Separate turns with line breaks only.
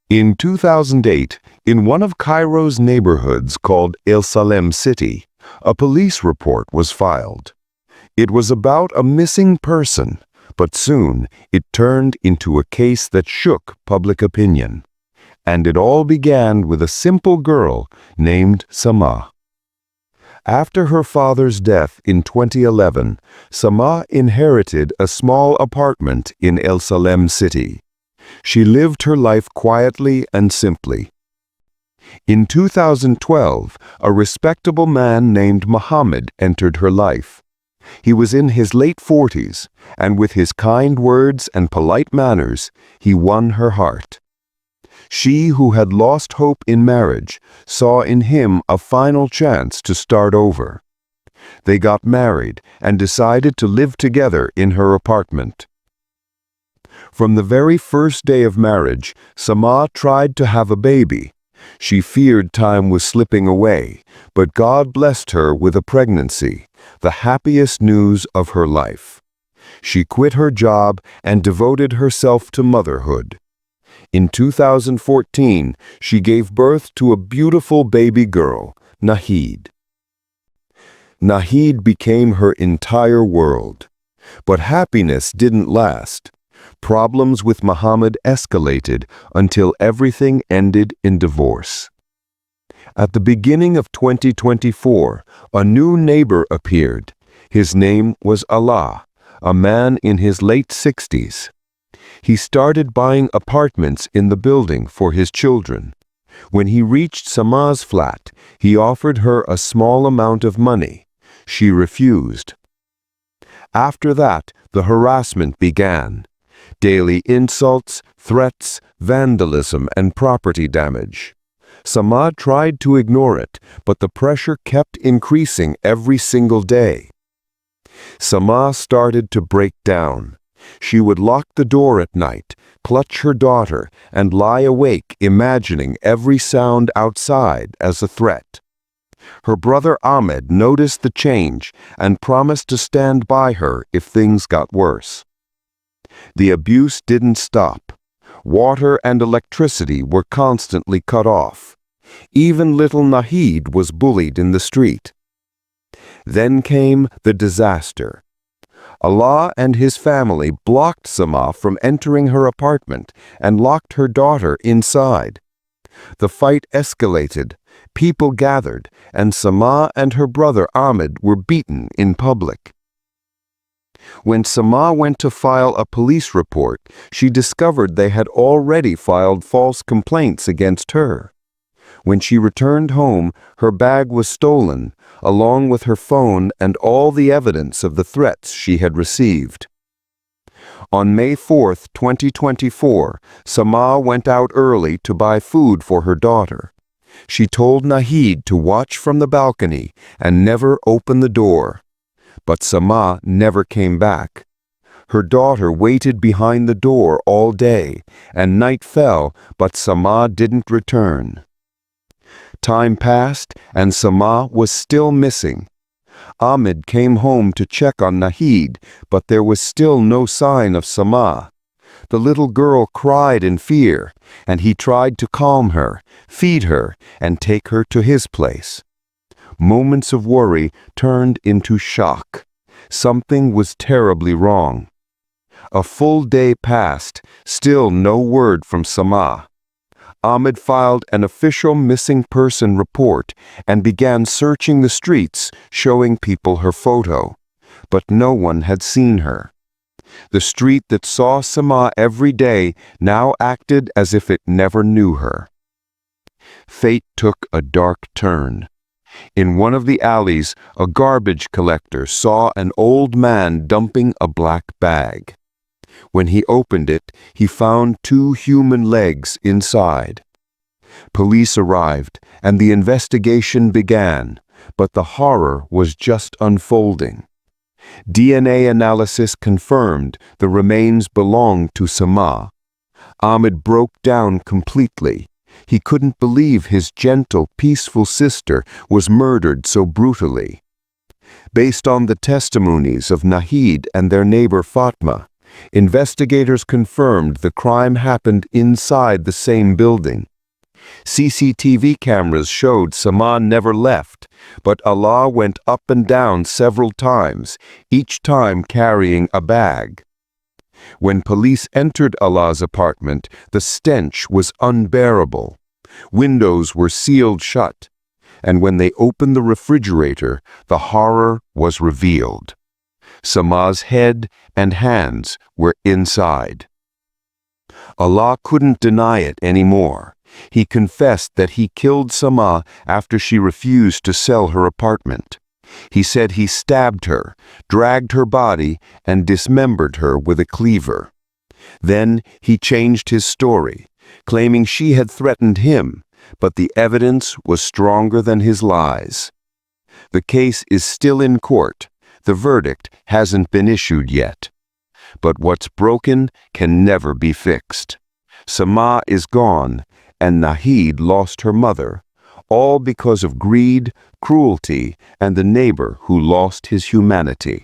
In 2008, in one of Cairo's neighborhoods called El Salem City, a police report was filed. It was about a missing person, but soon it turned into a case that shook public opinion. And it all began with a simple girl named Samaah. After her father's death in 2011, Samaah inherited a small apartment in El Salem City. She lived her life quietly and simply. In 2012, a respectable man named Muhammad entered her life. He was in his late 40s, and with his kind words and polite manners, he won her heart. She, who had lost hope in marriage, saw in him a final chance to start over. They got married and decided to live together in her apartment. From the very first day of marriage, Samaah tried to have a baby. She feared time was slipping away, but God blessed her with a pregnancy, the happiest news of her life. She quit her job and devoted herself to motherhood. In 2014, she gave birth to a beautiful baby girl, Nahid. Nahid became her entire world. But happiness didn't last. Problems with Muhammad escalated until everything ended in divorce. At the beginning of 2024, a new neighbor appeared. His name was Allah, a man in his late 60s. He started buying apartments in the building for his children. When he reached Samaah's flat, he offered her a small amount of money. She refused. After that, the harassment began. Daily insults, threats, vandalism, and property damage. Samaah tried to ignore it, but the pressure kept increasing every single day. Samaah started to break down. She would lock the door at night, clutch her daughter, and lie awake imagining every sound outside as a threat. Her brother Ahmed noticed the change and promised to stand by her if things got worse. The abuse didn't stop. Water and electricity were constantly cut off. Even little Nahid was bullied in the street. Then came the disaster. Allah and his family blocked Samaah from entering her apartment and locked her daughter inside. The fight escalated. People gathered, and Samaah and her brother Ahmed were beaten in public. When Samaah went to file a police report, she discovered they had already filed false complaints against her. When she returned home, her bag was stolen, along with her phone and all the evidence of the threats she had received. On May 4, 2024, Samaah went out early to buy food for her daughter. She told Nahid to watch from the balcony and never open the door. But Samaah never came back. Her daughter waited behind the door all day, and night fell, but Samaah didn't return. Time passed, and Samaah was still missing. Ahmed came home to check on Nahid, but there was still no sign of Samaah. The little girl cried in fear, and he tried to calm her, feed her, and take her to his place. Moments of worry turned into shock. Something was terribly wrong. A full day passed, still no word from Samaah. Ahmed filed an official missing person report and began searching the streets, showing people her photo. But no one had seen her. The street that saw Samaah every day now acted as if it never knew her. Fate took a dark turn. In one of the alleys, a garbage collector saw an old man dumping a black bag. When he opened it, he found 2 human legs inside. Police arrived, and the investigation began, but the horror was just unfolding. DNA analysis confirmed the remains belonged to Samaah. Ahmed broke down completely. He couldn't believe his gentle, peaceful sister was murdered so brutally. Based on the testimonies of Nahid and their neighbor Fatma, Investigators confirmed the crime happened inside the same building. CCTV cameras showed Samaah never left, but Allah went up and down several times, each time carrying a bag. When police entered Allah's apartment, the stench was unbearable. Windows were sealed shut, and when they opened the refrigerator, the horror was revealed. Samaah's head and hands were inside. Allah couldn't deny it anymore. He confessed that he killed Samaah after she refused to sell her apartment. He said he stabbed her, dragged her body, and dismembered her with a cleaver. Then he changed his story, claiming she had threatened him, but the evidence was stronger than his lies. The case is still in court. The verdict hasn't been issued yet. But what's broken can never be fixed. Samaah is gone, and Nahid lost her mother, all because of greed, cruelty, and the neighbor who lost his humanity.